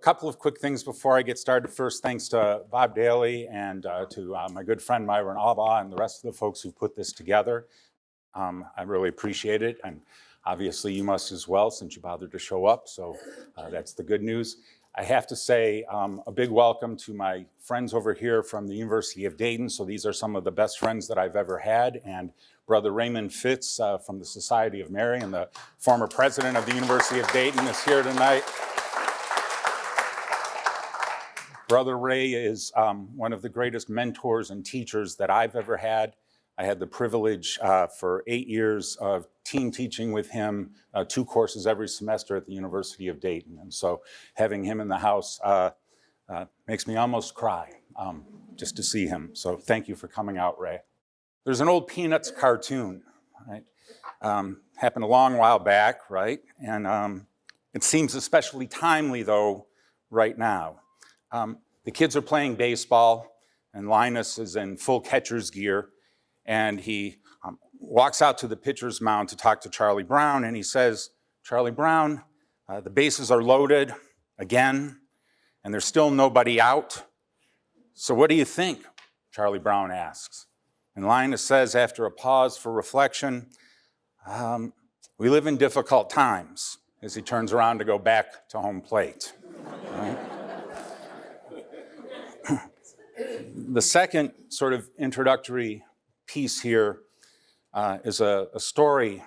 couple of quick things before I get started. First, thanks to Bob Daly and to my good friend Myron Alba and the rest of the folks who put this together. I really appreciate it, and obviously you must as well since you bothered to show up, so that's the good news. I have to say a big welcome to my friends over here from the University of Dayton. So these are some of the best friends that I've ever had, and Brother Raymond Fitz from the Society of Mary and the former president of the University of Dayton is here tonight. Brother Ray is one of the greatest mentors and teachers that I've ever had. I had the privilege for 8 years of team teaching with him, 2 courses every semester at the University of Dayton. And so having him in the house makes me almost cry just to see him. So thank you for coming out, Ray. There's an old Peanuts cartoon, right? Happened a long while back, right? And it seems especially timely, though, right now. The kids are playing baseball, and Linus is in full catcher's gear, and he walks out to the pitcher's mound to talk to Charlie Brown, and he says, "Charlie Brown, the bases are loaded again, and there's still nobody out. So what do you think?" Charlie Brown asks. And Linus says, after a pause for reflection, "We live in difficult times," as he turns around to go back to home plate. Right? The second sort of introductory piece here is a story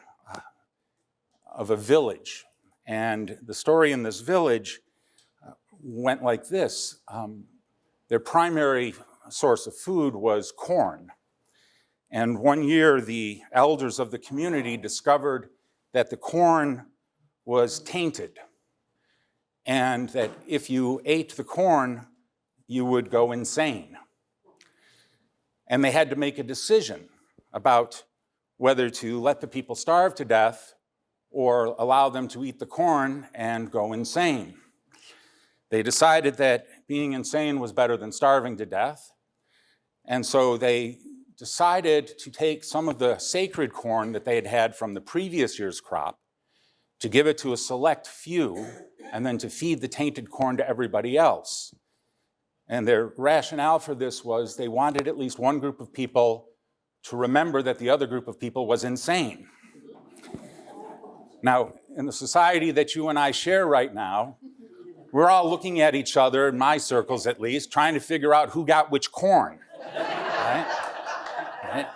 of a village. And the story in this village went like this. Their primary source of food was corn. And one year, the elders of the community discovered that the corn was tainted, and that if you ate the corn, you would go insane. And they had to make a decision about whether to let the people starve to death or allow them to eat the corn and go insane. They decided that being insane was better than starving to death. And so they decided to take some of the sacred corn that they had had from the previous year's crop, to give it to a select few, and then to feed the tainted corn to everybody else. And their rationale for this was they wanted at least one group of people to remember that the other group of people was insane. Now, in the society that you and I share right now, we're all looking at each other, in my circles at least, trying to figure out who got which corn. Right? Right?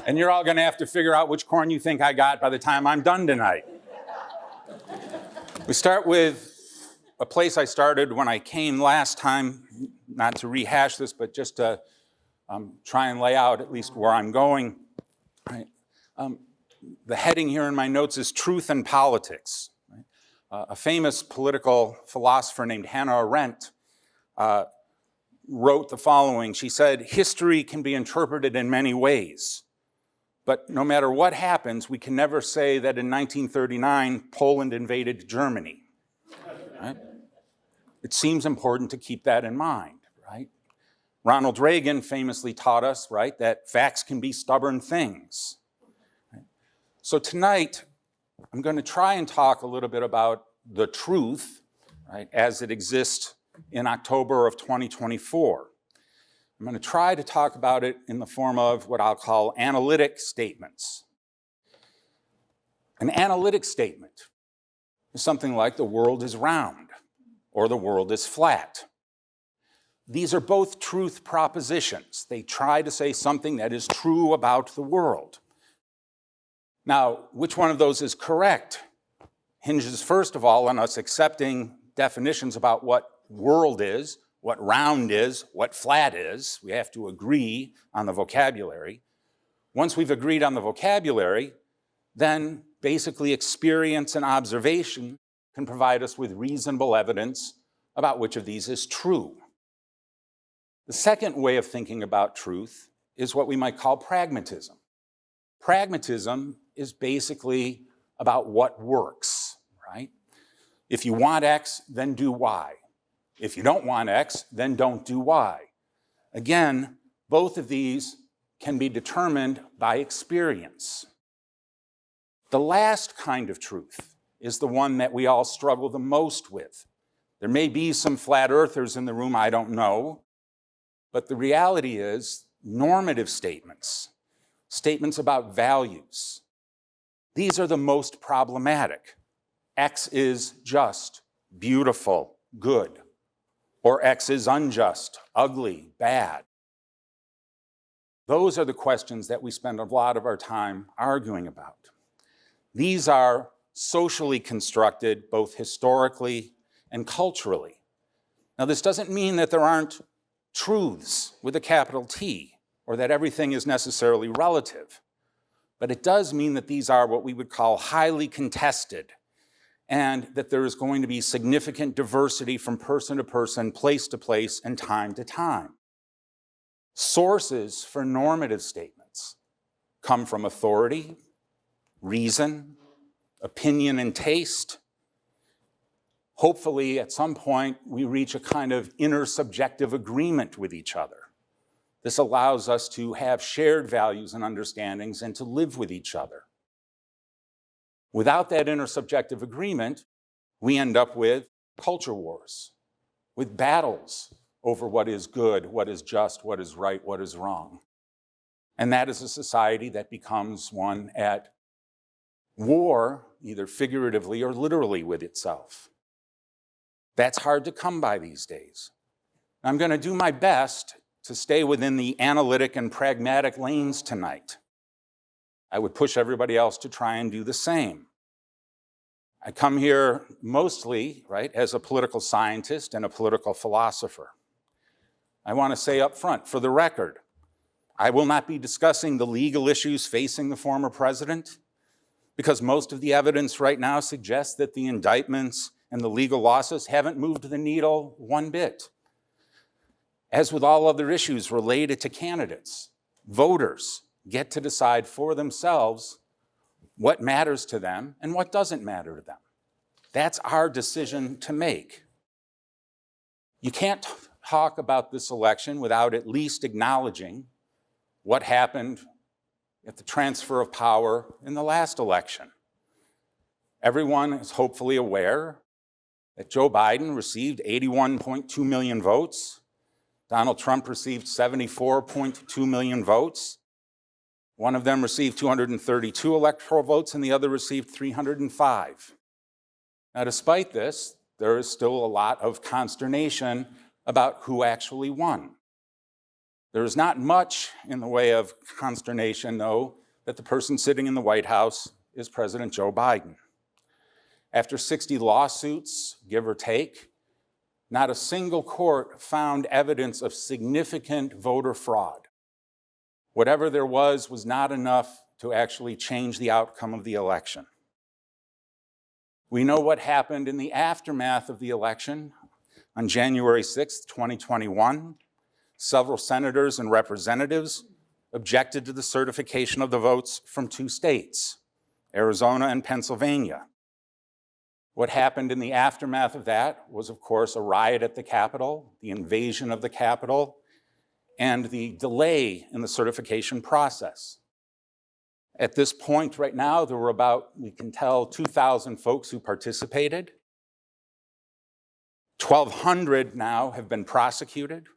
And you're all going to have to figure out which corn you think I got by the time I'm done tonight. We start with a place I started when I came last time, not to rehash this, but just to try and lay out at least where I'm going. Right? The heading here in my notes is Truth and Politics. Right? A famous political philosopher named Hannah Arendt wrote the following. She said, "History can be interpreted in many ways, but no matter what happens, we can never say that in 1939, Poland invaded Germany." Right? It seems important to keep that in mind, right? Ronald Reagan famously taught us, right, that facts can be stubborn things. Right? So tonight, I'm going to try and talk a little bit about the truth, right, as it exists in October of 2024. I'm going to try to talk about it in the form of what I'll call analytic statements. An analytic statement is something like the world is round or the world is flat. These are both truth propositions. They try to say something that is true about the world. Now, which one of those is correct hinges, first of all, on us accepting definitions about what world is, what round is, what flat is. We have to agree on the vocabulary. Once we've agreed on the vocabulary, then basically experience and observation can provide us with reasonable evidence about which of these is true. The second way of thinking about truth is what we might call pragmatism. Pragmatism is basically about what works, right? If you want X, then do Y. If you don't want X, then don't do Y. Again, both of these can be determined by experience. The last kind of truth is the one that we all struggle the most with. There may be some flat earthers in the room, I don't know. But the reality is normative statements, statements about values, these are the most problematic. X is just, beautiful, good, or X is unjust, ugly, bad. Those are the questions that we spend a lot of our time arguing about. These are socially constructed, both historically and culturally. Now, this doesn't mean that there aren't truths with a capital T, or that everything is necessarily relative. But it does mean that these are what we would call highly contested, and that there is going to be significant diversity from person to person, place to place, and time to time. Sources for normative statements come from authority, reason, opinion, and taste. Hopefully, at some point, we reach a kind of intersubjective agreement with each other. This allows us to have shared values and understandings and to live with each other. Without that intersubjective agreement, we end up with culture wars, with battles over what is good, what is just, what is right, what is wrong. And that is a society that becomes one at war, either figuratively or literally, with itself. That's hard to come by these days. I'm going to do my best to stay within the analytic and pragmatic lanes tonight. I would push everybody else to try and do the same. I come here mostly, right, as a political scientist and a political philosopher. I want to say up front, for the record, I will not be discussing the legal issues facing the former president, because most of the evidence right now suggests that the indictments and the legal losses haven't moved the needle one bit. As with all other issues related to candidates, voters get to decide for themselves what matters to them and what doesn't matter to them. That's our decision to make. You can't talk about this election without at least acknowledging what happened at the transfer of power in the last election. Everyone is hopefully aware that Joe Biden received 81.2 million votes. Donald Trump received 74.2 million votes. One of them received 232 electoral votes and the other received 305. Now, despite this, there is still a lot of consternation about who actually won. There is not much in the way of consternation, though, that the person sitting in the White House is President Joe Biden. After 60 lawsuits, give or take, not a single court found evidence of significant voter fraud. Whatever there was not enough to actually change the outcome of the election. We know what happened in the aftermath of the election. On January 6th, 2021, several senators and representatives objected to the certification of the votes from two states, Arizona and Pennsylvania. What happened in the aftermath of that was, of course, a riot at the Capitol, the invasion of the Capitol, and the delay in the certification process. At this point right now, there were about, we can tell, 2,000 folks who participated. 1,200 now have been prosecuted.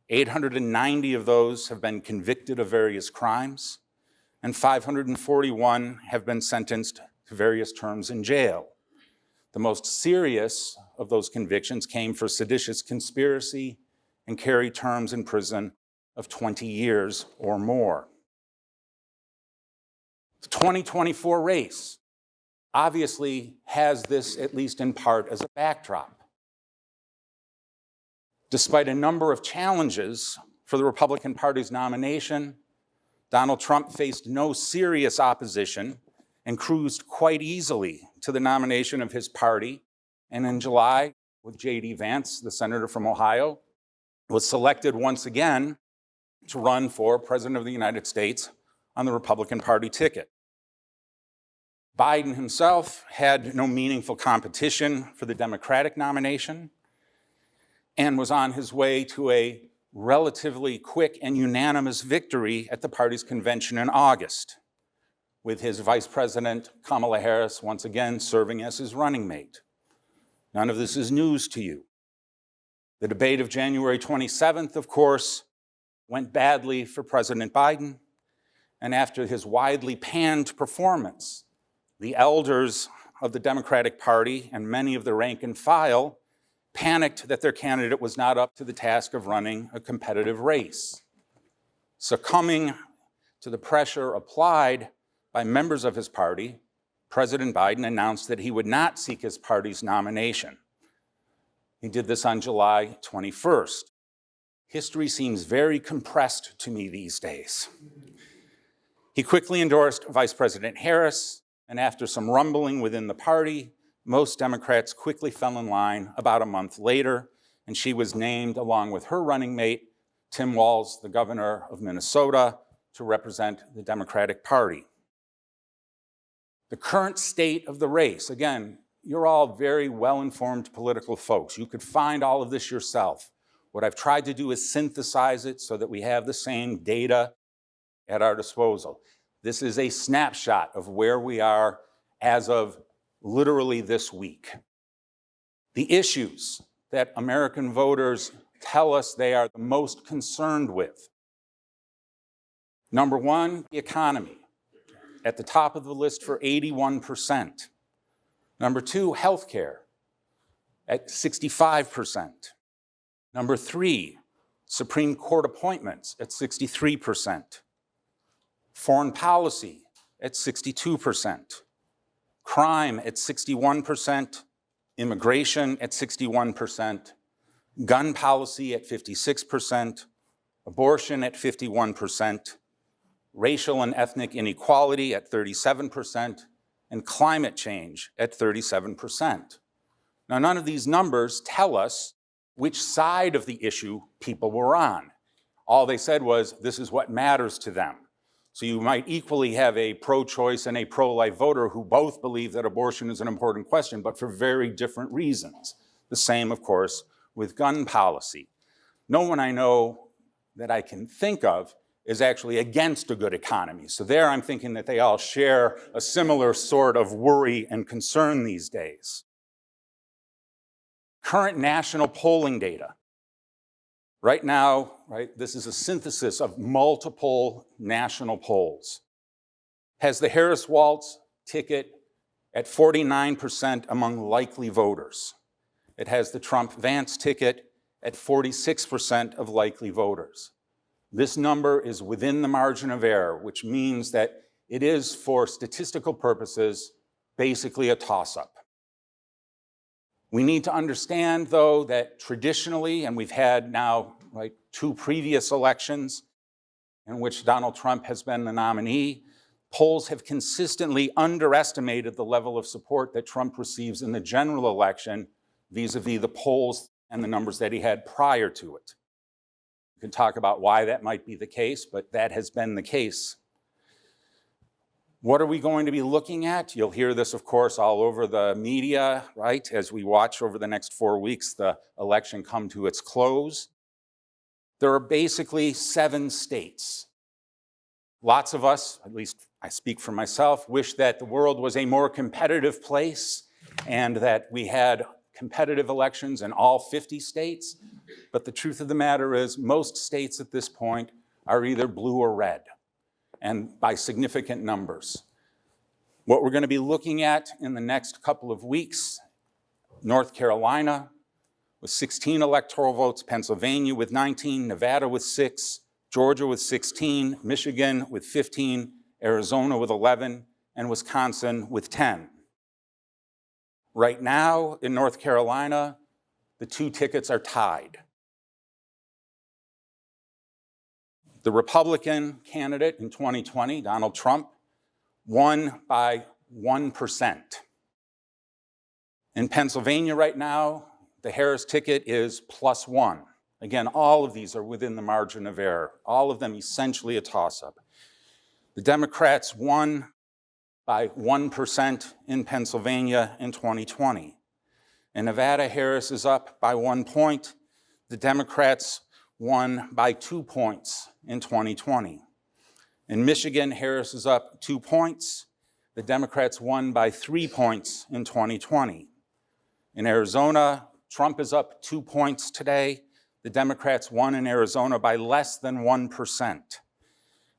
890 of those have been convicted of various crimes, and 541 have been sentenced to various terms in jail. The most serious of those convictions came for seditious conspiracy and carry terms in prison of 20 years or more. The 2024 race obviously has this, at least in part, as a backdrop. Despite a number of challenges for the Republican Party's nomination, Donald Trump faced no serious opposition and cruised quite easily to the nomination of his party. And in July, with J.D. Vance, the senator from Ohio, was selected once again to run for President of the United States on the Republican Party ticket. Biden himself had no meaningful competition for the Democratic nomination and was on his way to a relatively quick and unanimous victory at the party's convention in August, with his Vice President Kamala Harris once again serving as his running mate. None of this is news to you. The debate of January 27th, of course, went badly for President Biden, and after his widely panned performance, the elders of the Democratic Party and many of the rank and file panicked that their candidate was not up to the task of running a competitive race. Succumbing to the pressure applied by members of his party, President Biden announced that he would not seek his party's nomination. He did this on July 21st. History seems very compressed to me these days. He quickly endorsed Vice President Harris, and after some rumbling within the party, most Democrats quickly fell in line about a month later, and she was named, along with her running mate, Tim Walz, the governor of Minnesota, to represent the Democratic Party. The current state of the race, again, you're all very well-informed political folks. You could find all of this yourself. What I've tried to do is synthesize it so that we have the same data at our disposal. This is a snapshot of where we are as of literally this week. The issues that American voters tell us they are the most concerned with. Number one, the economy, at the top of the list for 81%. Number two, healthcare, at 65%. Number three, Supreme Court appointments at 63%. Foreign policy at 62%. Crime at 61%. Immigration at 61%. Gun policy at 56%. Abortion at 51%. Racial and ethnic inequality at 37%. And climate change at 37%. Now, none of these numbers tell us which side of the issue people were on. All they said was, this is what matters to them. So you might equally have a pro-choice and a pro-life voter who both believe that abortion is an important question, but for very different reasons. The same, of course, with gun policy. No one I know that I can think of is actually against a good economy. So there I'm thinking that they all share a similar sort of worry and concern these days. Current national polling data. Right now, this is a synthesis of multiple national polls. Has the Harris-Walz ticket at 49% among likely voters. It has the Trump-Vance ticket at 46% of likely voters. This number is within the margin of error, which means that it is, for statistical purposes, basically a toss-up. We need to understand, though, that traditionally, and we've had now two previous elections in which Donald Trump has been the nominee, polls have consistently underestimated the level of support that Trump receives in the general election vis-a-vis the polls and the numbers that he had prior to it. We can talk about why that might be the case, but that has been the case. What are we going to be looking at? You'll hear this, of course, all over the media, as we watch over the next 4 weeks the election come to its close. There are basically 7 states. Lots of us, at least I speak for myself, wish that the world was a more competitive place and that we had competitive elections in all 50 states. But the truth of the matter is most states at this point are either blue or red, and by significant numbers. What we're going to be looking at in the next couple of weeks, North Carolina with 16 electoral votes, Pennsylvania with 19, Nevada with 6, Georgia with 16, Michigan with 15, Arizona with 11, and Wisconsin with 10. Right now in North Carolina, the 2 tickets are tied. The Republican candidate in 2020, Donald Trump, won by 1%. In Pennsylvania right now, the Harris ticket is +1. Again, all of these are within the margin of error, all of them essentially a toss-up. The Democrats won by 1% in Pennsylvania in 2020. In Nevada, Harris is up by 1 point. The Democrats won by 2 points in 2020. In Michigan, Harris is up 2 points. The Democrats won by 3 points in 2020. In Arizona, Trump is up 2 points today. The Democrats won in Arizona by less than 1%.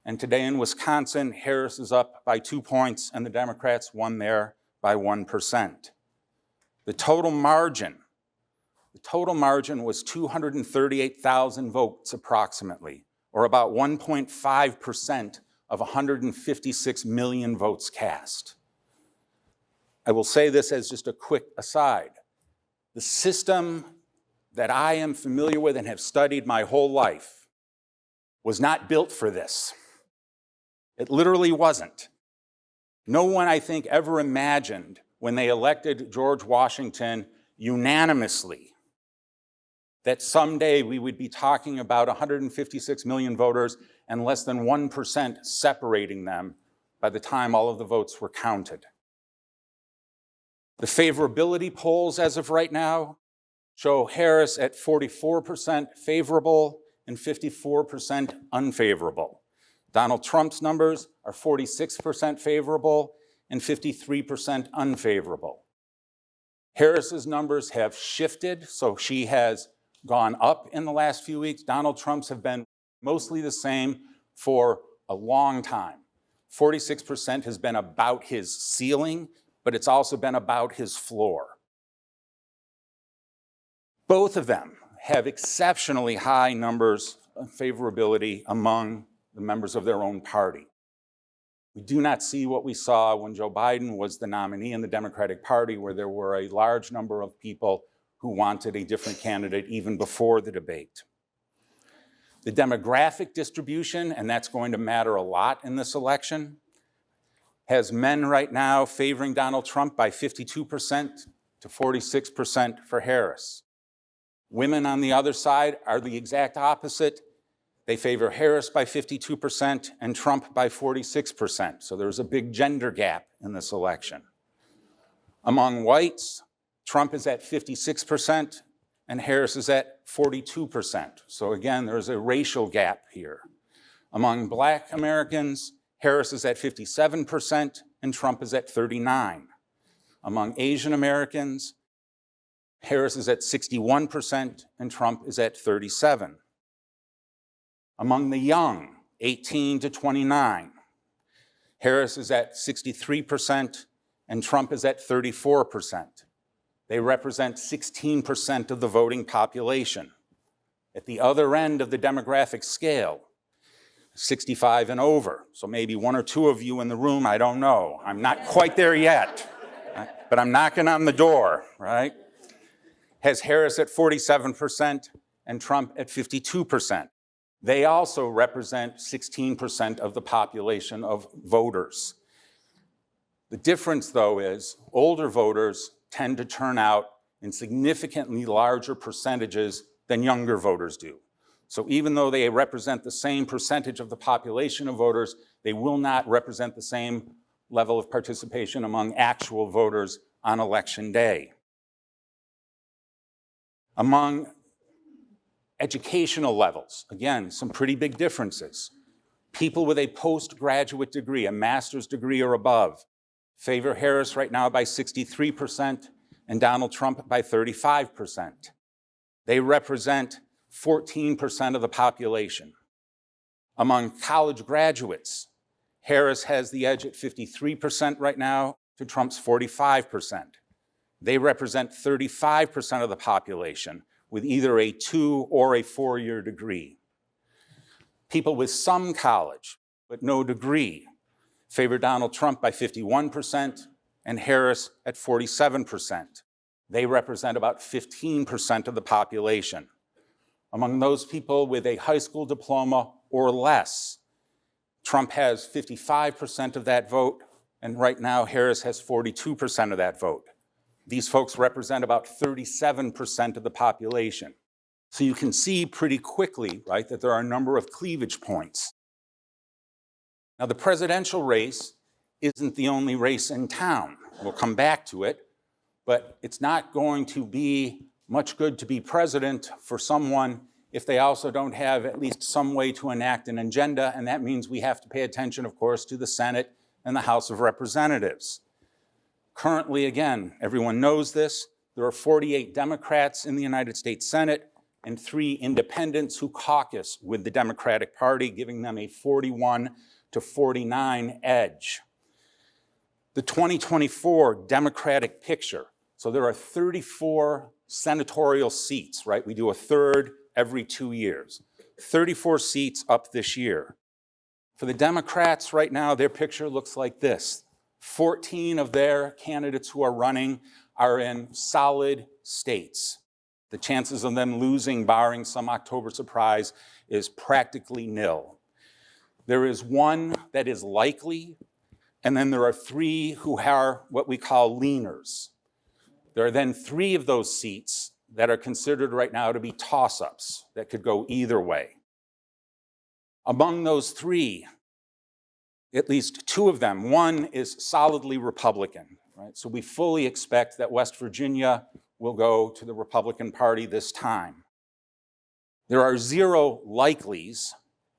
And today in Wisconsin, Harris is up by 2 points, and the Democrats won there by 1%. The total margin was 238,000 votes approximately, or about 1.5% of 156 million votes cast. I will say this as just a quick aside. The system that I am familiar with and have studied my whole life was not built for this. It literally wasn't. No one, I think, ever imagined when they elected George Washington unanimously that someday we would be talking about 156 million voters and less than 1% separating them by the time all of the votes were counted. The favorability polls as of right now show Harris at 44% favorable and 54% unfavorable. Donald Trump's numbers are 46% favorable and 53% unfavorable. Harris's numbers have shifted, so she has gone up in the last few weeks. Donald Trump's have been mostly the same for a long time. 46% has been about his ceiling, but it's also been about his floor. Both of them have exceptionally high numbers of favorability among the members of their own party. We do not see what we saw when Joe Biden was the nominee in the Democratic Party, where there were a large number of people who wanted a different candidate even before the debate. The demographic distribution, and that's going to matter a lot in this election, has men right now favoring Donald Trump by 52% to 46% for Harris. Women on the other side are the exact opposite. They favor Harris by 52% and Trump by 46%. So there's a big gender gap in this election. Among whites, Trump is at 56% and Harris is at 42%. So again, there's a racial gap here. Among Black Americans, Harris is at 57% and Trump is at 39%. Among Asian Americans, Harris is at 61% and Trump is at 37%. Among the young, 18 to 29, Harris is at 63% and Trump is at 34%. They represent 16% of the voting population. At the other end of the demographic scale, 65 and over, so maybe one or two of you in the room, I don't know. I'm not quite there yet, right? But I'm knocking on the door, right? Has Harris at 47% and Trump at 52%. They also represent 16% of the population of voters. The difference, though, is older voters tend to turn out in significantly larger percentages than younger voters do. So even though they represent the same percentage of the population of voters, they will not represent the same level of participation among actual voters on election day. Among educational levels, again, some pretty big differences. People with a postgraduate degree, a master's degree or above, favor Harris right now by 63% and Donald Trump by 35%. They represent 14% of the population. Among college graduates, Harris has the edge at 53% right now to Trump's 45%. They represent 35% of the population with either a 2 or a 4-year degree. People with some college but no degree favor Donald Trump by 51% and Harris at 47%. They represent about 15% of the population. Among those people with a high school diploma or less, Trump has 55% of that vote, and right now Harris has 42% of that vote. These folks represent about 37% of the population. So you can see pretty quickly, right, that there are a number of cleavage points. Now, the presidential race isn't the only race in town. We'll come back to it, but it's not going to be much good to be president for someone if they also don't have at least some way to enact an agenda, and that means we have to pay attention, of course, to the Senate and the House of Representatives. Currently, again, everyone knows this, there are 48 Democrats in the United States Senate and 3 independents who caucus with the Democratic Party, giving them a 41 to 49 edge. The 2024 Democratic picture. So there are 34 senatorial seats, right? We do a third every 2 years. 34 seats up this year. For the Democrats right now, their picture looks like this. 14 of their candidates who are running are in solid states. The chances of them losing, barring some October surprise, is practically nil. There is one that is likely, and then there are 3 who are what we call leaners. There are then 3 of those seats that are considered right now to be toss-ups that could go either way. Among those 3, at least 2 of them, one is solidly Republican, right? So we fully expect that West Virginia will go to the Republican Party this time. There are 0 likelies,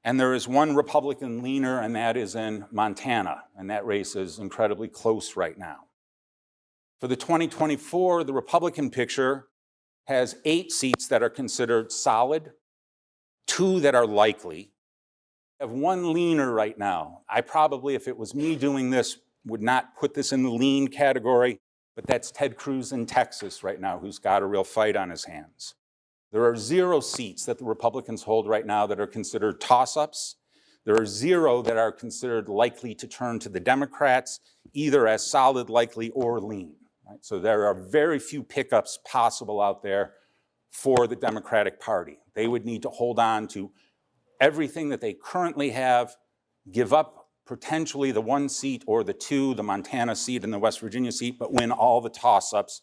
and there is 1 Republican leaner, and that is in Montana, and that race is incredibly close right now. For the 2024, the Republican picture has 8 seats that are considered solid, 2 that are likely. I have 1 leaner right now. I probably, if it was me doing this, would not put this in the lean category, but that's Ted Cruz in Texas right now, who's got a real fight on his hands. There are 0 seats that the Republicans hold right now that are considered toss-ups. There are 0 that are considered likely to turn to the Democrats, either as solid, likely, or lean. Right? So there are very few pickups possible out there for the Democratic Party. They would need to hold on to everything that they currently have, give up potentially the 1 seat or the 2, the Montana seat and the West Virginia seat, but win all the toss-ups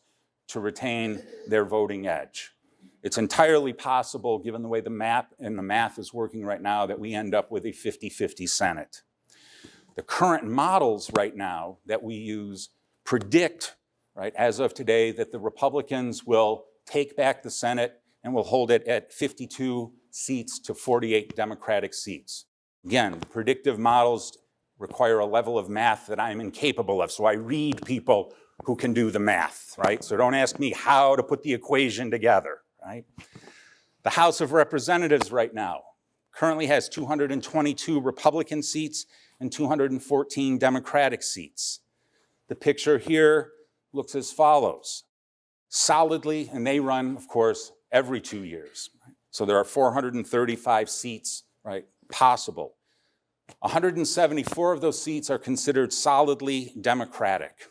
to retain their voting edge. It's entirely possible, given the way the map and the math is working right now, that we end up with a 50-50 Senate. The current models right now that we use predict, right, as of today, that the Republicans will take back the Senate and will hold it at 52 seats to 48 Democratic seats. Again, predictive models require a level of math that I'm incapable of, so I read people who can do the math, right? So don't ask me how to put the equation together, right? The House of Representatives right now currently has 222 Republican seats and 214 Democratic seats. The picture here looks as follows. Solidly, and they run, of course, every 2 years. So there are 435 seats, right, possible. 174 of those seats are considered solidly Democratic.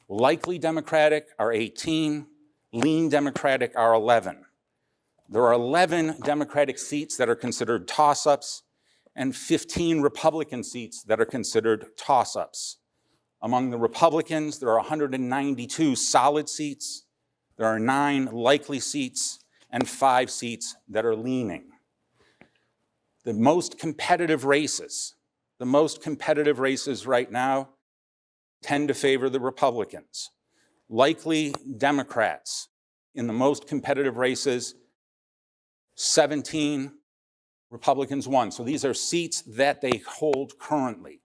Likely Democratic are 18, lean Democratic are 11. There are 11 Democratic seats that are considered toss-ups and 15 Republican seats that are considered toss-ups. Among the Republicans, there are 192 solid seats, there are 9 likely seats, and 5 seats that are leaning. The most competitive races right now tend to favor the Republicans. Likely Democrats in the most competitive races, 17, Republicans 1. So these are seats that they hold currently.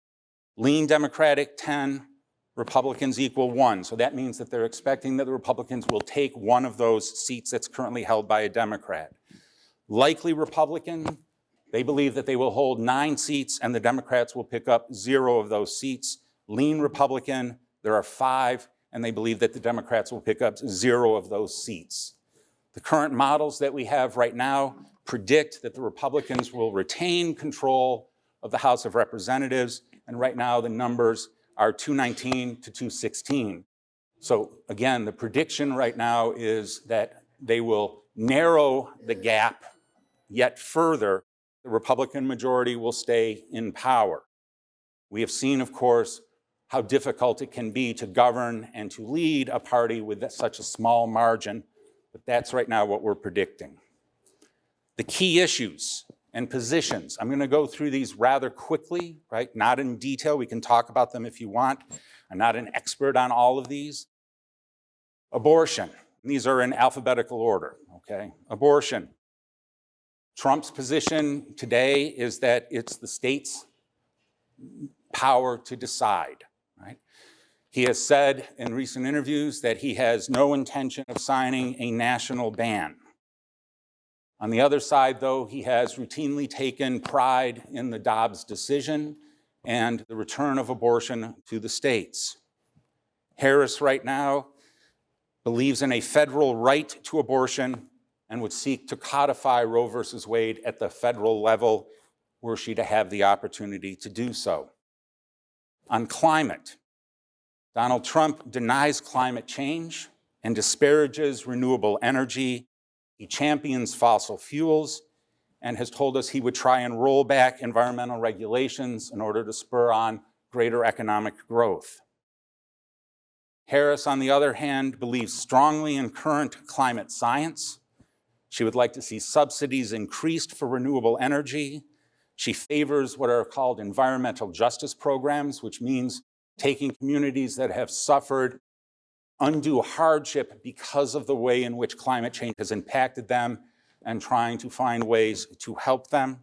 Lean Democratic 10, Republicans equal 1. So that means that they're expecting that the Republicans will take 1 of those seats that's currently held by a Democrat. Likely Republican, they believe that they will hold 9 seats and the Democrats will pick up 0 of those seats. Lean Republican, there are 5, and they believe that the Democrats will pick up 0 of those seats. The current models that we have right now predict that the Republicans will retain control of the House of Representatives, and right now the numbers are 219 to 216. So again, the prediction right now is that they will narrow the gap yet further. The Republican majority will stay in power. We have seen, of course, how difficult it can be to govern and to lead a party with such a small margin, but that's right now what we're predicting. The key issues and positions, I'm going to go through these rather quickly, right? Not in detail, we can talk about them if you want. I'm not an expert on all of these. Abortion, these are in alphabetical order, okay? Abortion. Trump's position today is that it's the state's power to decide, right? He has said in recent interviews that he has no intention of signing a national ban. On the other side, though, he has routinely taken pride in the Dobbs decision and the return of abortion to the states. Harris right now believes in a federal right to abortion and would seek to codify Roe versus Wade at the federal level were she to have the opportunity to do so. On climate, Donald Trump denies climate change and disparages renewable energy. He champions fossil fuels and has told us he would try and roll back environmental regulations in order to spur on greater economic growth. Harris, on the other hand, believes strongly in current climate science. She would like to see subsidies increased for renewable energy. She favors what are called environmental justice programs, which means taking communities that have suffered undue hardship because of the way in which climate change has impacted them and trying to find ways to help them.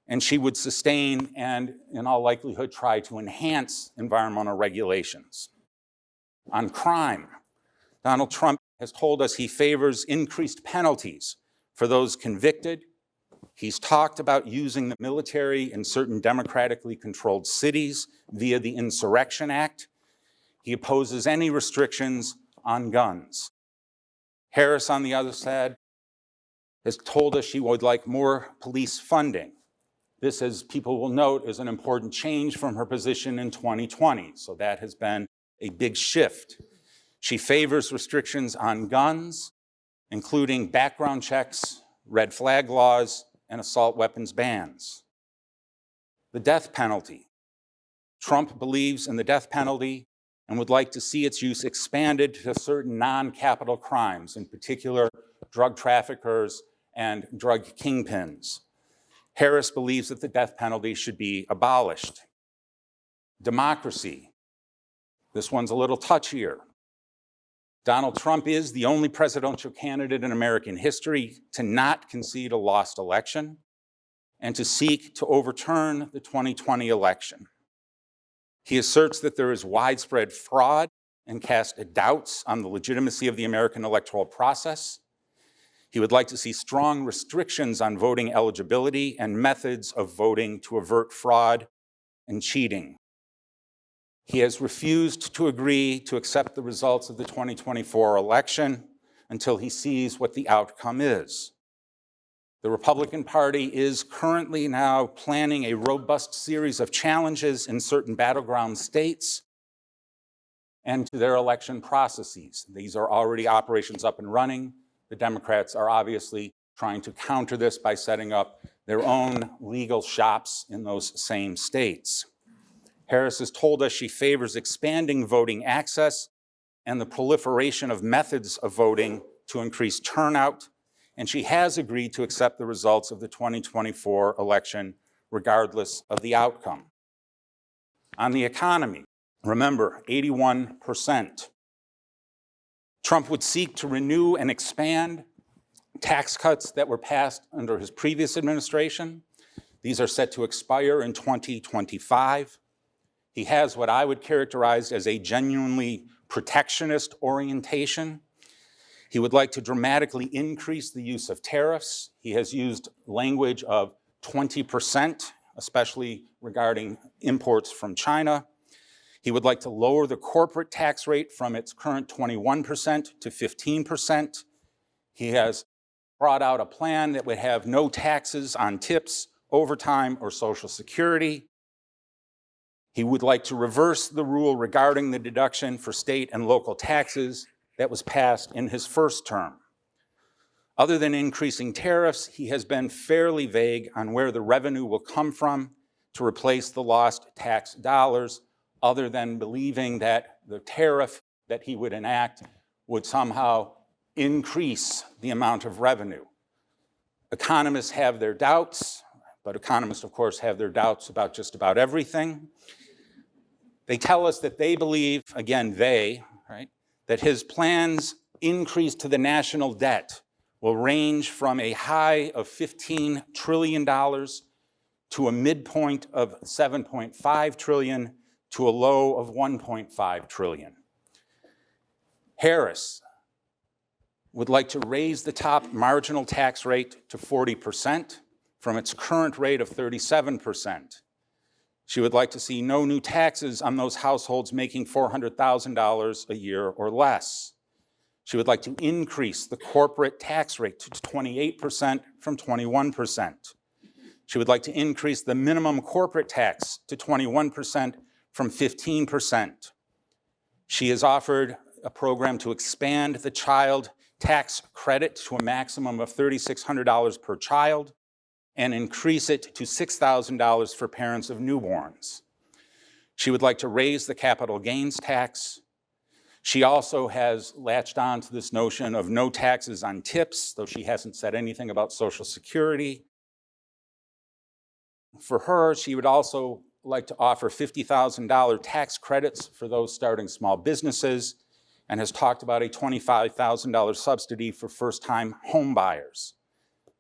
And she would sustain and, in all likelihood, try to enhance environmental regulations. On crime, Donald Trump has told us he favors increased penalties for those convicted. He's talked about using the military in certain democratically controlled cities via the Insurrection Act. He opposes any restrictions on guns. Harris, on the other side, has told us she would like more police funding. This, as people will note, is an important change from her position in 2020, so that has been a big shift. She favors restrictions on guns, including background checks, red flag laws, and assault weapons bans. The death penalty. Trump believes in the death penalty and would like to see its use expanded to certain non-capital crimes, in particular drug traffickers and drug kingpins. Harris believes that the death penalty should be abolished. Democracy. This one's a little touchier. Donald Trump is the only presidential candidate in American history to not concede a lost election and to seek to overturn the 2020 election. He asserts that there is widespread fraud and casts doubts on the legitimacy of the American electoral process. He would like to see strong restrictions on voting eligibility and methods of voting to avert fraud and cheating. He has refused to agree to accept the results of the 2024 election until he sees what the outcome is. The Republican Party is currently now planning a robust series of challenges in certain battleground states and to their election processes. These are already operations up and running. The Democrats are obviously trying to counter this by setting up their own legal shops in those same states. Harris has told us she favors expanding voting access and the proliferation of methods of voting to increase turnout, and she has agreed to accept the results of the 2024 election regardless of the outcome. On the economy, remember, 81%. Trump would seek to renew and expand tax cuts that were passed under his previous administration. These are set to expire in 2025. He has what I would characterize as a genuinely protectionist orientation. He would like to dramatically increase the use of tariffs. He has used language of 20%, especially regarding imports from China. He would like to lower the corporate tax rate from its current 21% to 15%. He has brought out a plan that would have no taxes on tips, overtime, or Social Security. He would like to reverse the rule regarding the deduction for state and local taxes that was passed in his first term. Other than increasing tariffs, he has been fairly vague on where the revenue will come from to replace the lost tax dollars, other than believing that the tariff that he would enact would somehow increase the amount of revenue. Economists have their doubts, but economists, of course, have their doubts about just about everything. They tell us that they believe, again, right, that his plans increase to the national debt will range from a high of $15 trillion to a midpoint of $7.5 trillion to a low of $1.5 trillion. Harris would like to raise the top marginal tax rate to 40% from its current rate of 37%. She would like to see no new taxes on those households making $400,000 a year or less. She would like to increase the corporate tax rate to 28% from 21%. She would like to increase the minimum corporate tax to 21% from 15%. She has offered a program to expand the child tax credit to a maximum of $3,600 per child and increase it to $6,000 for parents of newborns. She would like to raise the capital gains tax. She also has latched on to this notion of no taxes on tips, though she hasn't said anything about Social Security. For her, she would also like to offer $50,000 tax credits for those starting small businesses and has talked about a $25,000 subsidy for first-time home buyers.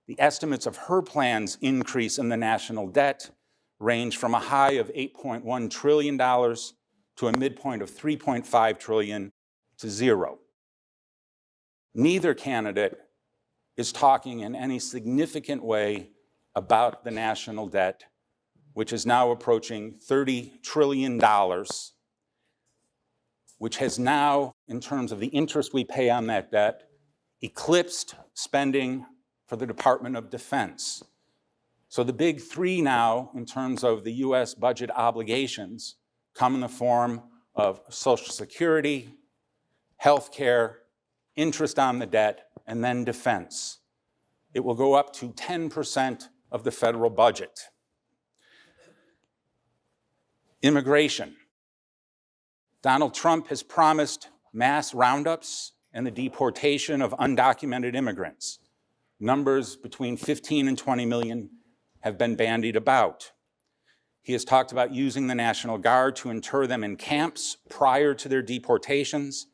The estimates of her plan's increase in the national debt range from a high of $8.1 trillion to a midpoint of $3.5 trillion to zero. Neither candidate is talking in any significant way about the national debt, which is now approaching $30 trillion, which has now, in terms of the interest we pay on that debt, eclipsed spending for the Department of Defense. So the big three now, in terms of the US budget obligations, come in the form of Social Security, health care, interest on the debt, and then defense. It will go up to 10% of the federal budget. Immigration. Donald Trump has promised mass roundups and the deportation of undocumented immigrants. Numbers between 15 and 20 million have been bandied about. He has talked about using the National Guard to inter them in camps prior to their deportations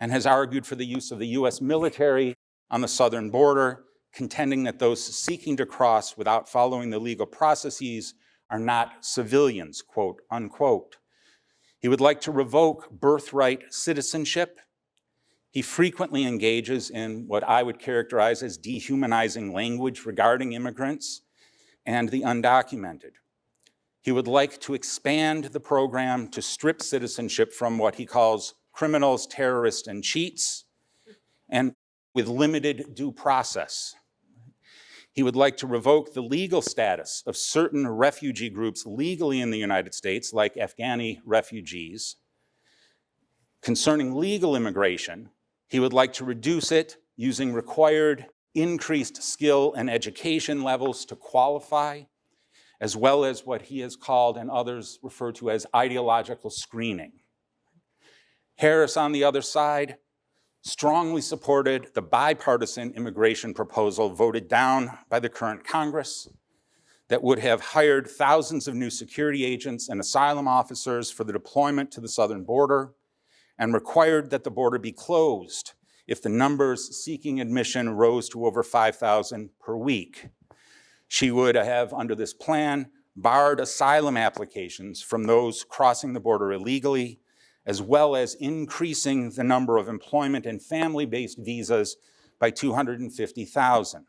and has argued for the use of the US military on the southern border, contending that those seeking to cross without following the legal processes are not civilians, quote unquote. He would like to revoke birthright citizenship. He frequently engages in what I would characterize as dehumanizing language regarding immigrants and the undocumented. He would like to expand the program to strip citizenship from what he calls criminals, terrorists, and cheats, and with limited due process. He would like to revoke the legal status of certain refugee groups legally in the United States, like Afghani refugees. Concerning legal immigration, he would like to reduce it using required increased skill and education levels to qualify, as well as what he has called and others refer to as ideological screening. Harris, on the other side, strongly supported the bipartisan immigration proposal voted down by the current Congress that would have hired thousands of new security agents and asylum officers for the deployment to the southern border and required that the border be closed if the numbers seeking admission rose to over 5,000 per week. She would have, under this plan, barred asylum applications from those crossing the border illegally, as well as increasing the number of employment and family-based visas by 250,000.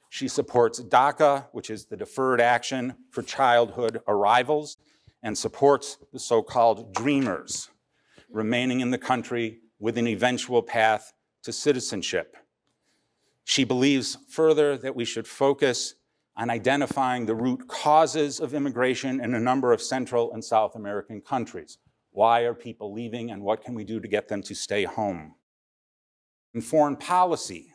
She supports DACA, which is the Deferred Action for Childhood Arrivals, and supports the so-called Dreamers, remaining in the country with an eventual path to citizenship. She believes further that we should focus on identifying the root causes of immigration in a number of Central and South American countries. Why are people leaving and what can we do to get them to stay home? In foreign policy,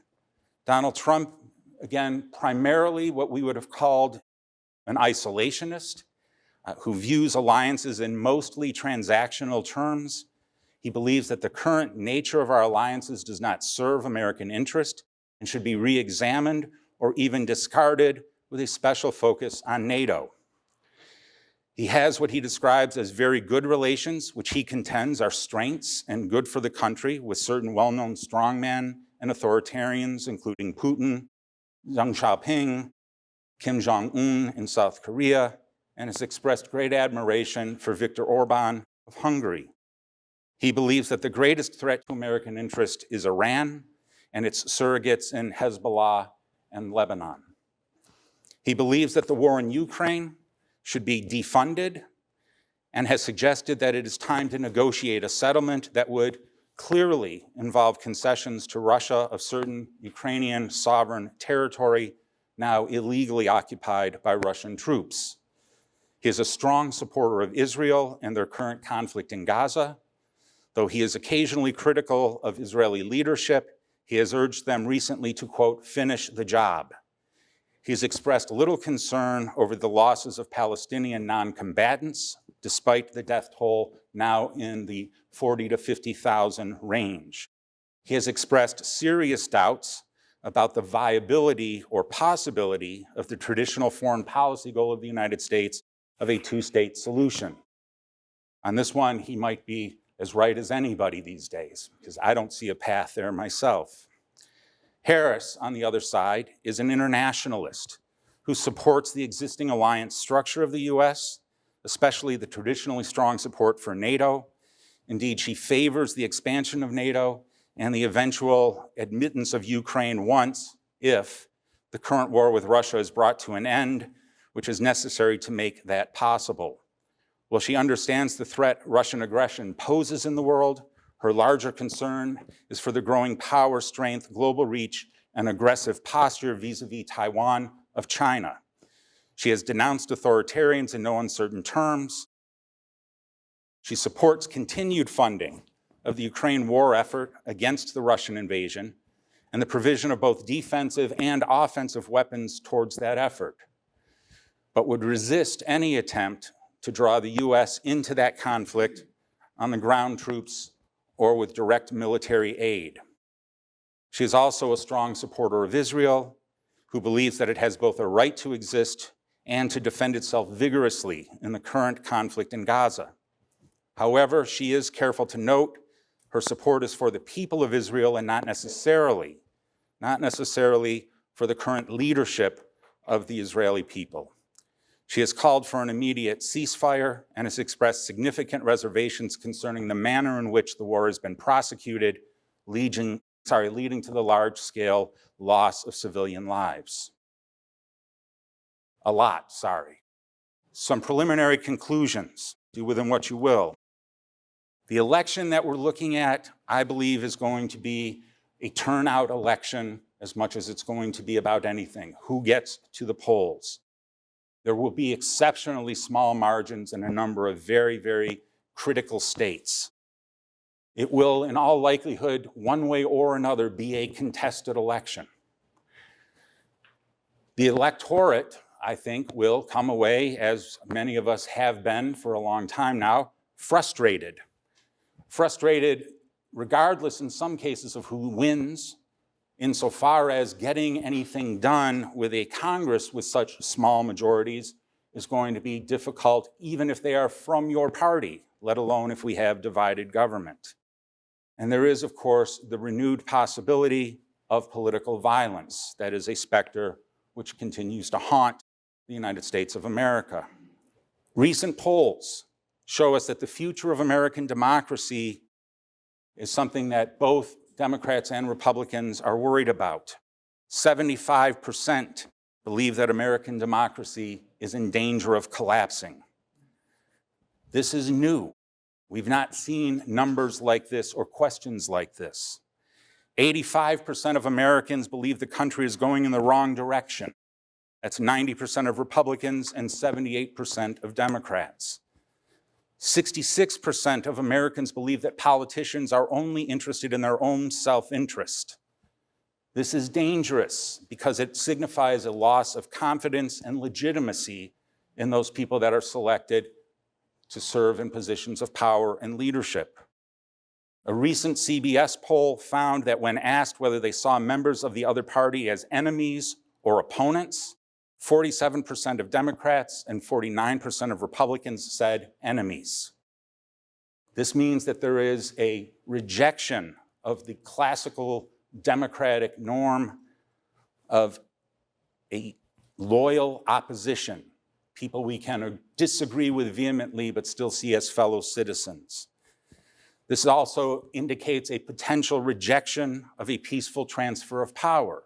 Donald Trump, again, primarily what we would have called an isolationist, who views alliances in mostly transactional terms. He believes that the current nature of our alliances does not serve American interest and should be re-examined or even discarded with a special focus on NATO. He has what he describes as very good relations, which he contends are strengths and good for the country with certain well-known strongmen and authoritarians, including Putin, Deng Xiaoping, Kim Jong-un in South Korea, and has expressed great admiration for Viktor Orban of Hungary. He believes that the greatest threat to American interest is Iran and its surrogates in Hezbollah and Lebanon. He believes that the war in Ukraine should be defunded and has suggested that it is time to negotiate a settlement that would clearly involve concessions to Russia of certain Ukrainian sovereign territory now illegally occupied by Russian troops. He is a strong supporter of Israel and their current conflict in Gaza. Though he is occasionally critical of Israeli leadership, he has urged them recently to, quote, finish the job. He has expressed little concern over the losses of Palestinian non-combatants, despite the death toll now in the 40 to 50,000 range. He has expressed serious doubts about the viability or possibility of the traditional foreign policy goal of the United States of a two-state solution. On this one, he might be as right as anybody these days, because I don't see a path there myself. Harris, on the other side, is an internationalist who supports the existing alliance structure of the US, especially the traditionally strong support for NATO. Indeed, she favors the expansion of NATO and the eventual admittance of Ukraine once, if, the current war with Russia is brought to an end, which is necessary to make that possible. While she understands the threat Russian aggression poses in the world, her larger concern is for the growing power, strength, global reach, and aggressive posture vis-a-vis Taiwan of China. She has denounced authoritarians in no uncertain terms. She supports continued funding of the Ukraine war effort against the Russian invasion and the provision of both defensive and offensive weapons towards that effort, but would resist any attempt to draw the US into that conflict on the ground troops or with direct military aid. She is also a strong supporter of Israel, who believes that it has both a right to exist and to defend itself vigorously in the current conflict in Gaza. However, she is careful to note her support is for the people of Israel and not necessarily for the current leadership of the Israeli people. She has called for an immediate ceasefire and has expressed significant reservations concerning the manner in which the war has been prosecuted, leading to the large-scale loss of civilian lives. Some preliminary conclusions, do with them what you will. The election that we're looking at, I believe, is going to be a turnout election as much as it's going to be about anything. Who gets to the polls? There will be exceptionally small margins in a number of very, very critical states. It will, in all likelihood, one way or another, be a contested election. The electorate, I think, will come away, as many of us have been for a long time now, frustrated. Frustrated regardless, in some cases, of who wins, insofar as getting anything done with a Congress with such small majorities is going to be difficult, even if they are from your party, let alone if we have divided government. And there is, of course, the renewed possibility of political violence. That is a specter which continues to haunt the United States of America. Recent polls show us that the future of American democracy is something that both Democrats and Republicans are worried about. 75% believe that American democracy is in danger of collapsing. This is new. We've not seen numbers like this or questions like this. 85% of Americans believe the country is going in the wrong direction. That's 90% of Republicans and 78% of Democrats. 66% of Americans believe that politicians are only interested in their own self-interest. This is dangerous because it signifies a loss of confidence and legitimacy in those people that are selected to serve in positions of power and leadership. A recent CBS poll found that when asked whether they saw members of the other party as enemies or opponents, 47% of Democrats and 49% of Republicans said enemies. This means that there is a rejection of the classical democratic norm of a loyal opposition. people we can disagree with vehemently but still see as fellow citizens. This also indicates a potential rejection of a peaceful transfer of power.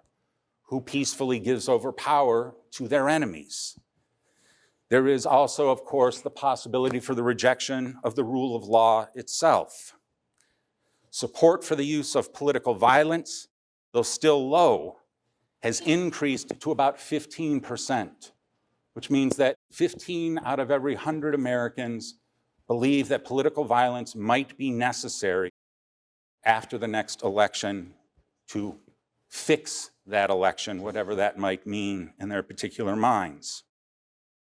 Who peacefully gives over power to their enemies? There is also, of course, the possibility for the rejection of the rule of law itself. Support for the use of political violence, though still low, has increased to about 15%, which means that 15 out of every 100 Americans believe that political violence might be necessary after the next election to fix that election, whatever that might mean in their particular minds.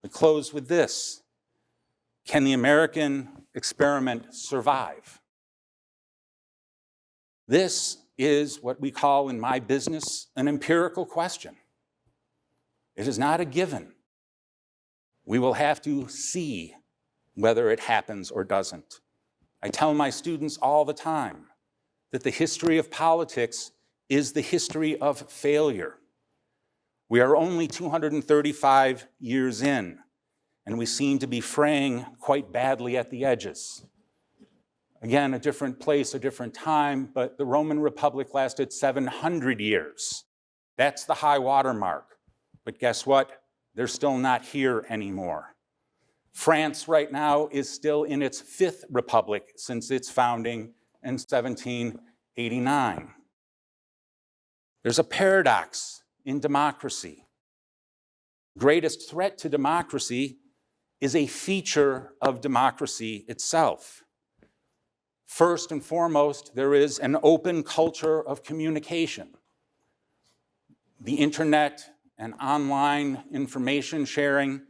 We close with this. Can the American experiment survive? This is what we call in my business an empirical question. It is not a given. We will have to see whether it happens or doesn't. I tell my students all the time that the history of politics is the history of failure. We are only 235 years in, and we seem to be fraying quite badly at the edges. Again, a different place, a different time, but the Roman Republic lasted 700 years. That's the high water mark. But guess what? They're still not here anymore. France right now is still in its fifth republic since its founding in 1789. There's a paradox in democracy. Greatest threat to democracy is a feature of democracy itself. First and foremost, there is an open culture of communication. The internet and online information sharing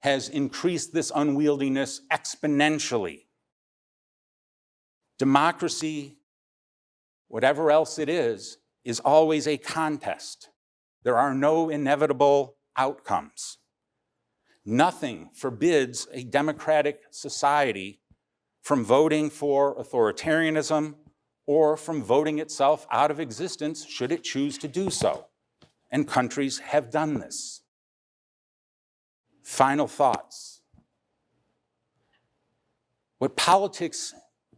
has increased this unwieldiness exponentially. Democracy, whatever else it is always a contest. There are no inevitable outcomes. Nothing forbids a democratic society from voting for authoritarianism or from voting itself out of existence should it choose to do so. And countries have done this. Final thoughts. What politics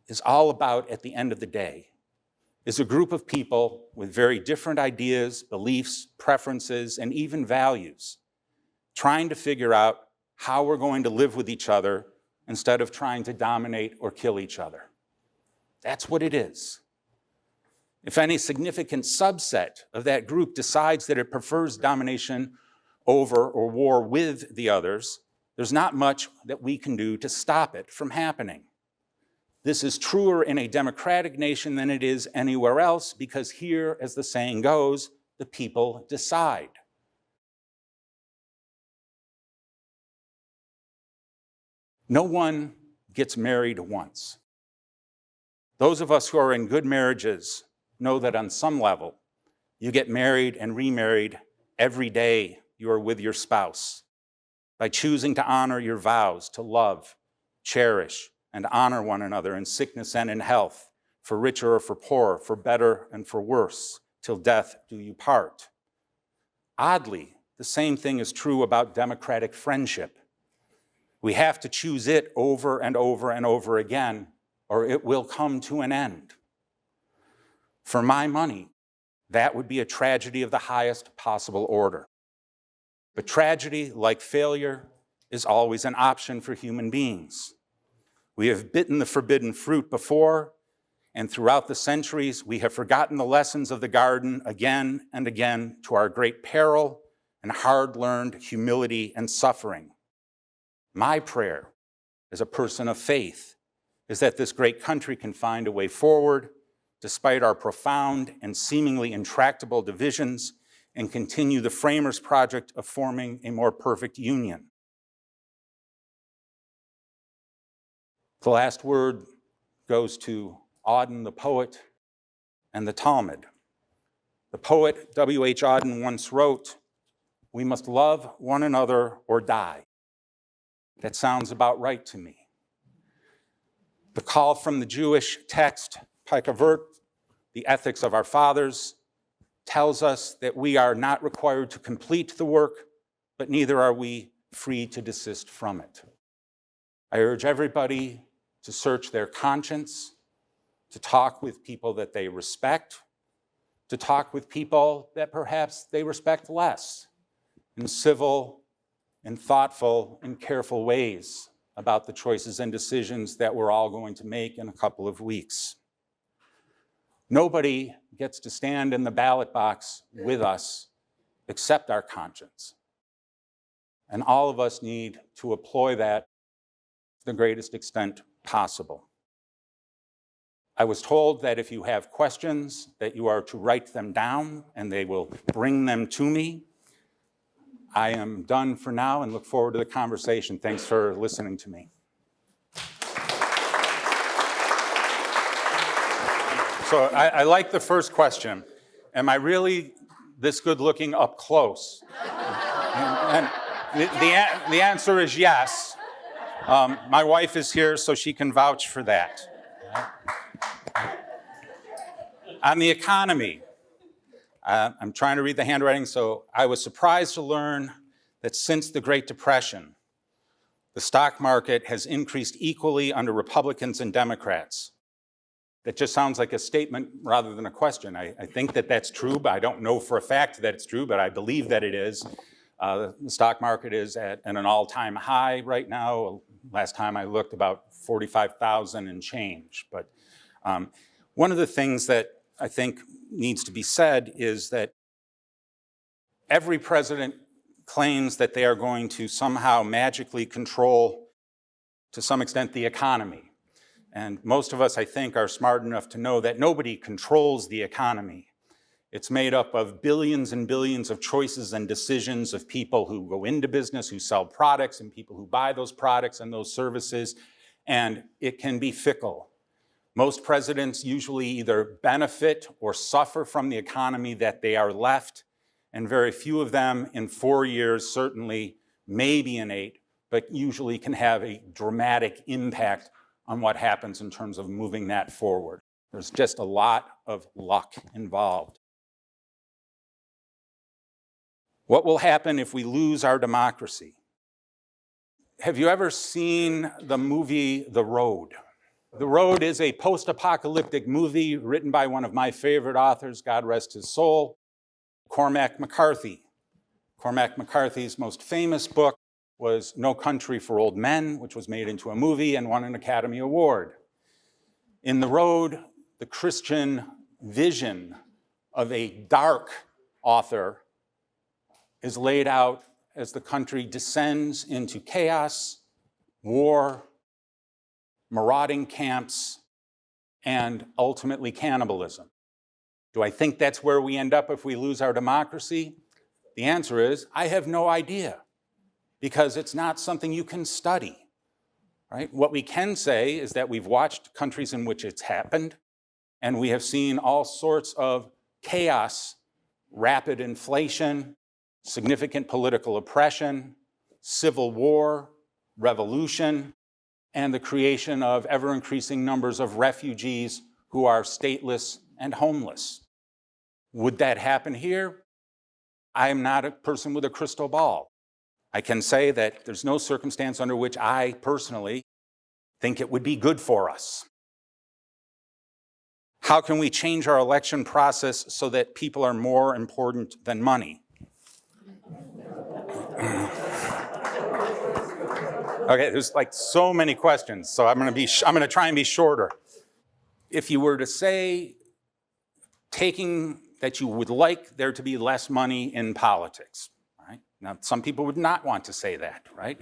is all about at the end of the day is a group of people with very different ideas, beliefs, preferences, and even values, trying to figure out how we're going to live with each other instead of trying to dominate or kill each other. That's what it is. If any significant subset of that group decides that it prefers domination over or war with the others, there's not much that we can do to stop it from happening. This is truer in a democratic nation than it is anywhere else because here, as the saying goes, the people decide. No one gets married once. Those of us who are in good marriages know that on some level, you get married and remarried every day you are with your spouse by choosing to honor your vows to love, cherish, and honor one another in sickness and in health, for richer or for poorer, for better and for worse, till death do you part. Oddly, the same thing is true about democratic friendship. We have to choose it over and over and over again, or it will come to an end. For my money, that would be a tragedy of the highest possible order. But tragedy, like failure, is always an option for human beings. We have bitten the forbidden fruit before, and throughout the centuries, we have forgotten the lessons of the garden again and again to our great peril and hard-learned humility and suffering. My prayer as a person of faith is that this great country can find a way forward despite our profound and seemingly intractable divisions and continue the framers' project of forming a more perfect union. The last word goes to Auden the poet and the Talmud. The poet W.H. Auden once wrote, "We must love one another or die." That sounds about right to me. The call from the Jewish text, Pekavert, the ethics of our fathers, tells us that we are not required to complete the work, but neither are we free to desist from it. I urge everybody to search their conscience, to talk with people that they respect, to talk with people that perhaps they respect less, in civil and thoughtful and careful ways about the choices and decisions that we're all going to make in a couple of weeks. Nobody gets to stand in the ballot box with us except our conscience. And all of us need to employ that to the greatest extent possible. I was told that if you have questions, that you are to write them down and they will bring them to me. I am done for now and look forward to the conversation. Thanks for listening to me. So I like the first question. Am I really this good looking up close? And the answer is yes. My wife is here, so she can vouch for that. On the economy, I'm trying to read the handwriting, so I was surprised to learn that since the Great Depression, the stock market has increased equally under Republicans and Democrats. That just sounds like a statement rather than a question. I think that that's true, but I don't know for a fact that it's true, but I believe that it is. The stock market is at an all-time high right now. Last time I looked, about 45,000 and change. But one of the things that I think needs to be said is that every president claims that they are going to somehow magically control, to some extent, the economy. And most of us, I think, are smart enough to know that nobody controls the economy. It's made up of billions and billions of choices and decisions of people who go into business, who sell products, and people who buy those products and those services, and it can be fickle. Most presidents usually either benefit or suffer from the economy that they are left, and very few of them in 4 years, certainly, maybe in 8, but usually can have a dramatic impact on what happens in terms of moving that forward. There's just a lot of luck involved. What will happen if we lose our democracy? Have you ever seen the movie The Road? The Road is a post-apocalyptic movie written by one of my favorite authors, God rest his soul, Cormac McCarthy. Cormac McCarthy's most famous book was No Country for Old Men, which was made into a movie and won an Academy Award. In The Road, the Christian vision of a dark author is laid out as the country descends into chaos, war, marauding camps, and ultimately cannibalism. Do I think that's where we end up if we lose our democracy? The answer is, I have no idea, because it's not something you can study, right? What we can say is that we've watched countries in which it's happened, and we have seen all sorts of chaos, rapid inflation, significant political oppression, civil war, revolution, and the creation of ever-increasing numbers of refugees who are stateless and homeless. Would that happen here? I am not a person with a crystal ball. I can say that there's no circumstance under which I personally think it would be good for us. How can we change our election process so that people are more important than money? Okay, there's like so many questions, so I'm going to try and be shorter. If you were to say, taking that you would like there to be less money in politics, right? Now, some people would not want to say that, right?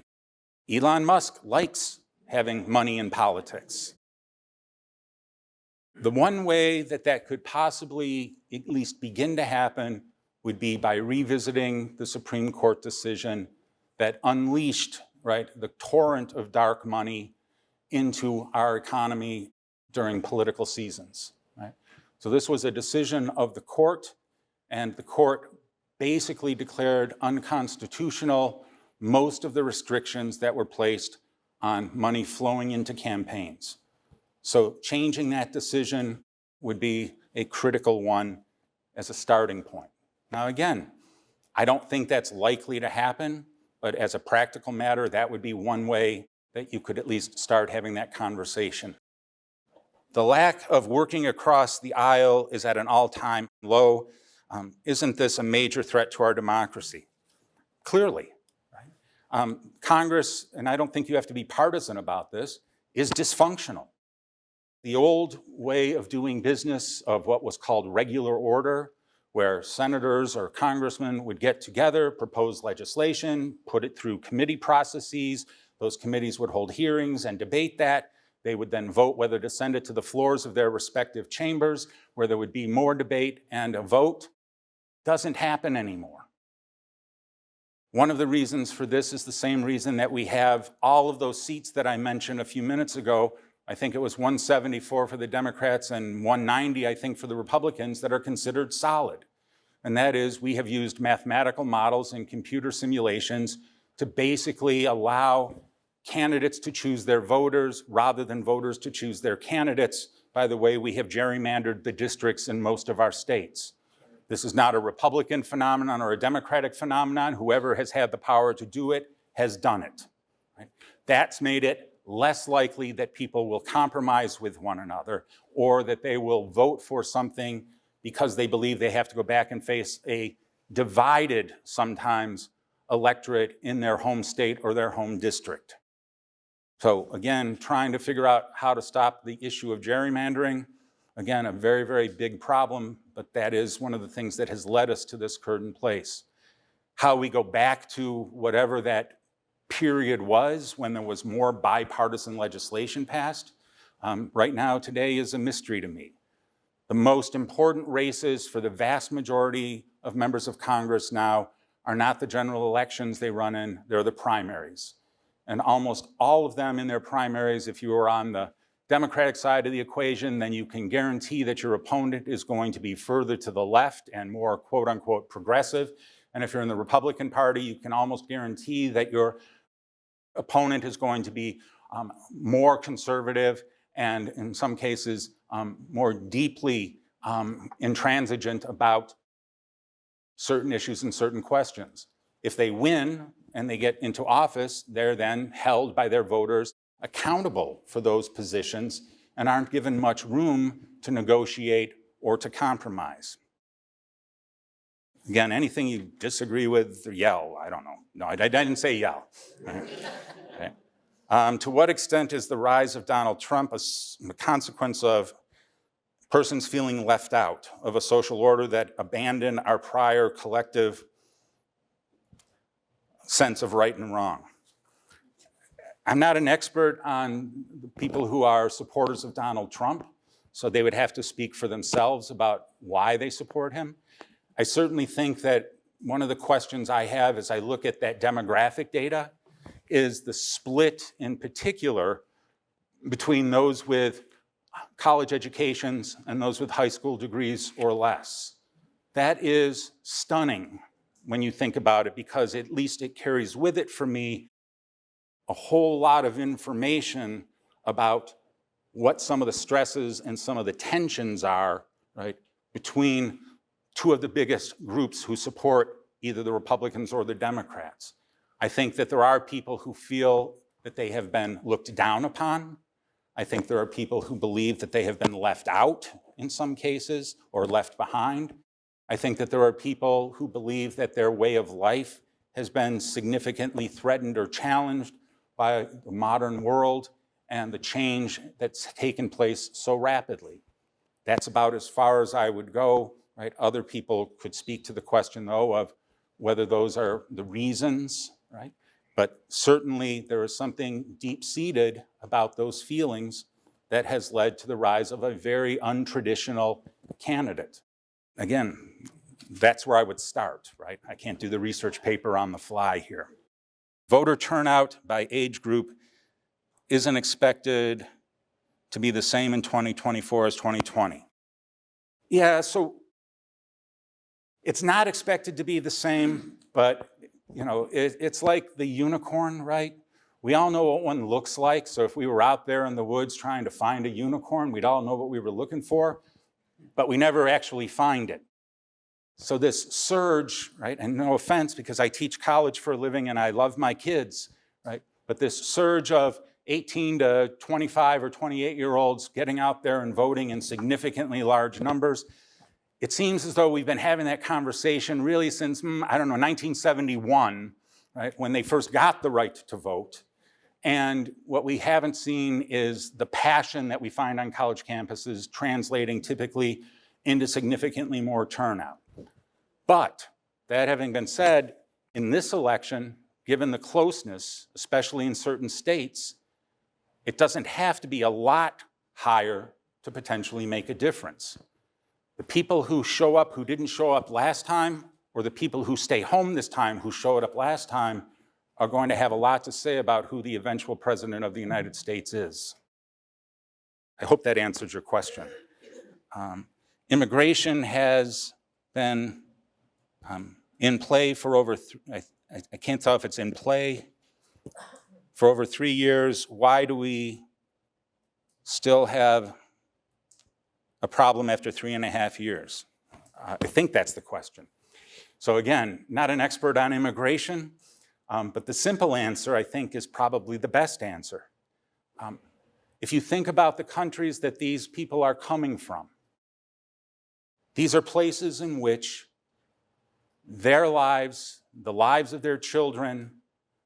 Elon Musk likes having money in politics. The one way that that could possibly at least begin to happen would be by revisiting the Supreme Court decision that unleashed, right, the torrent of dark money into our economy during political seasons, right? So this was a decision of the court, and the court basically declared unconstitutional most of the restrictions that were placed on money flowing into campaigns. So changing that decision would be a critical one as a starting point. Now again, I don't think that's likely to happen, but as a practical matter, that would be one way that you could at least start having that conversation. The lack of working across the aisle is at an all-time low. Isn't this a major threat to our democracy? Clearly. Right? Congress, and I don't think you have to be partisan about this, is dysfunctional. The old way of doing business of what was called regular order, where senators or congressmen would get together, propose legislation, put it through committee processes. Those committees would hold hearings and debate that. They would then vote whether to send it to the floors of their respective chambers, where there would be more debate and a vote. Doesn't happen anymore. One of the reasons for this is the same reason that we have all of those seats that I mentioned a few minutes ago. I think it was 174 for the Democrats and 190, I think, for the Republicans that are considered solid. And that is, we have used mathematical models and computer simulations to basically allow candidates to choose their voters rather than voters to choose their candidates. By the way, we have gerrymandered the districts in most of our states. This is not a Republican phenomenon or a Democratic phenomenon. Whoever has had the power to do it has done it. Right? That's made it less likely that people will compromise with one another or that they will vote for something because they believe they have to go back and face a divided, sometimes, electorate in their home state or their home district. So again, trying to figure out how to stop the issue of gerrymandering, again, a very, very big problem, but that is one of the things that has led us to this current place. How we go back to whatever that period was when there was more bipartisan legislation passed, right now, today, is a mystery to me. The most important races for the vast majority of members of Congress now are not the general elections they run in, they're the primaries. And almost all of them in their primaries, if you are on the Democratic side of the equation, then you can guarantee that your opponent is going to be further to the left and more quote unquote progressive. And if you're in the Republican Party, you can almost guarantee that your opponent is going to be more conservative and in some cases more deeply intransigent about certain issues and certain questions. If they win and they get into office, they're then held by their voters accountable for those positions and aren't given much room to negotiate or to compromise. Again, anything you disagree with, yell. I don't know. No, I didn't say yell. Okay. To what extent is the rise of Donald Trump a consequence of persons feeling left out of a social order that abandoned our prior collective sense of right and wrong? I'm not an expert on the people who are supporters of Donald Trump, so they would have to speak for themselves about why they support him. I certainly think that one of the questions I have as I look at that demographic data is the split in particular between those with college educations and those with high school degrees or less. That is stunning when you think about it, because at least it carries with it for me a whole lot of information about what some of the stresses and some of the tensions are, right, between two of the biggest groups who support either the Republicans or the Democrats. I think that there are people who feel that they have been looked down upon. I think there are people who believe that they have been left out in some cases or left behind. I think that there are people who believe that their way of life has been significantly threatened or challenged by the modern world and the change that's taken place so rapidly. That's about as far as I would go, right? Other people could speak to the question, though, of whether those are the reasons, right? But certainly there is something deep-seated about those feelings that has led to the rise of a very untraditional candidate. Again, that's where I would start, right? I can't do the research paper on the fly here. Voter turnout by age group isn't expected to be the same in 2024 as 2020. Yeah, so it's not expected to be the same, but you know, it's like the unicorn, right? We all know what one looks like, so if we were out there in the woods trying to find a unicorn, we'd all know what we were looking for, but we never actually find it. So this surge, right, and no offense because I teach college for a living and I love my kids, right, but this surge of 18 to 25 or 28-year-olds getting out there and voting in significantly large numbers, it seems as though we've been having that conversation really since, 1971, right, when they first got the right to vote. And what we haven't seen is the passion that we find on college campuses translating typically into significantly more turnout. But that having been said, in this election, given the closeness, especially in certain states, it doesn't have to be a lot higher to potentially make a difference. The people who show up who didn't show up last time, or the people who stay home this time who showed up last time, are going to have a lot to say about who the eventual president of the United States is. I hope that answers your question. Immigration has been in play for over, I can't tell if it's in play, for over 3 years. Why do we still have a problem after 3.5 years? I think that's the question. So again, not an expert on immigration, but the simple answer, I think, is probably the best answer. If you think about the countries that these people are coming from, these are places in which their lives, the lives of their children,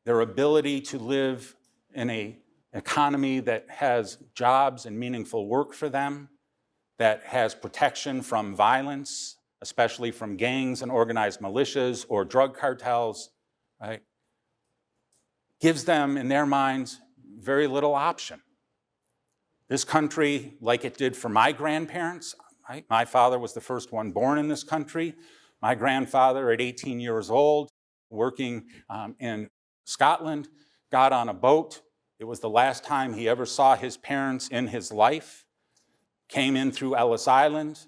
their ability to live in an economy that has jobs and meaningful work for them, that has protection from violence, especially from gangs and organized militias or drug cartels, right, gives them, in their minds, very little option. This country, like it did for my grandparents, right? My father was the first one born in this country. My grandfather, at 18 years old, working in Scotland, got on a boat. It was the last time he ever saw his parents in his life. Came in through Ellis Island,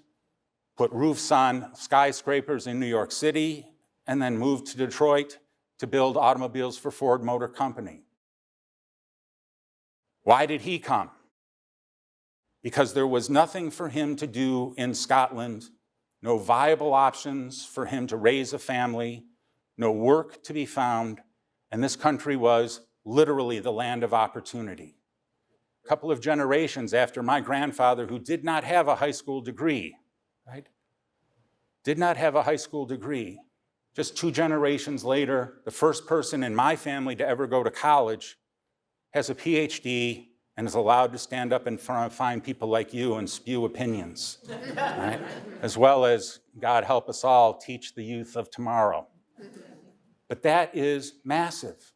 put roofs on skyscrapers in New York City, and then moved to Detroit to build automobiles for Ford Motor Company. Why did he come? Because there was nothing for him to do in Scotland, no viable options for him to raise a family, no work to be found, and this country was literally the land of opportunity. A couple of generations after my grandfather, who did not have a high school degree, right? Did not have a high school degree. Just 2 generations later, the first person in my family to ever go to college has a PhD and is allowed to stand up in front of fine people like you and spew opinions, right? As well as, God help us all, teach the youth of tomorrow. But that is massive.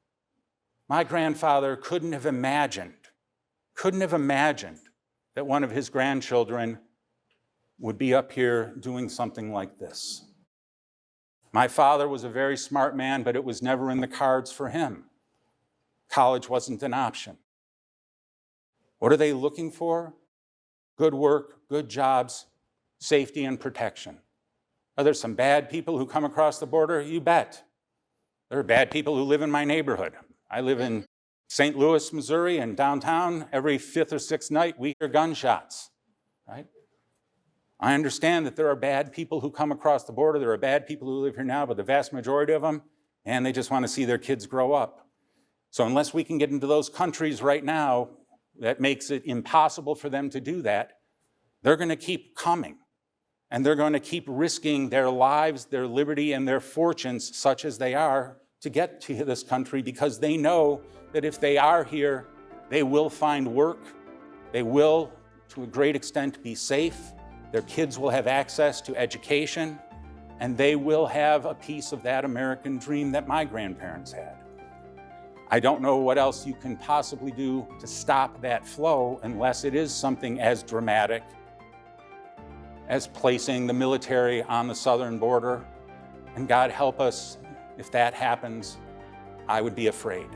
My grandfather couldn't have imagined that one of his grandchildren would be up here doing something like this. My father was a very smart man, but it was never in the cards for him. College wasn't an option. What are they looking for? Good work, good jobs, safety and protection. Are there some bad people who come across the border? You bet. There are bad people who live in my neighborhood. I live in St. Louis, Missouri, and downtown, every 5th or 6th night, we hear gunshots, right? I understand that there are bad people who come across the border. There are bad people who live here now, but the vast majority of them, and they just want to see their kids grow up. So unless we can get into those countries right now, that makes it impossible for them to do that, they're going to keep coming. And they're going to keep risking their lives, their liberty, and their fortunes, such as they are, to get to this country, because they know that if they are here, they will find work, they will, to a great extent, be safe, their kids will have access to education, and they will have a piece of that American dream that my grandparents had. I don't know what else you can possibly do to stop that flow unless it is something as dramatic as placing the military on the southern border. And God help us, if that happens, I would be afraid.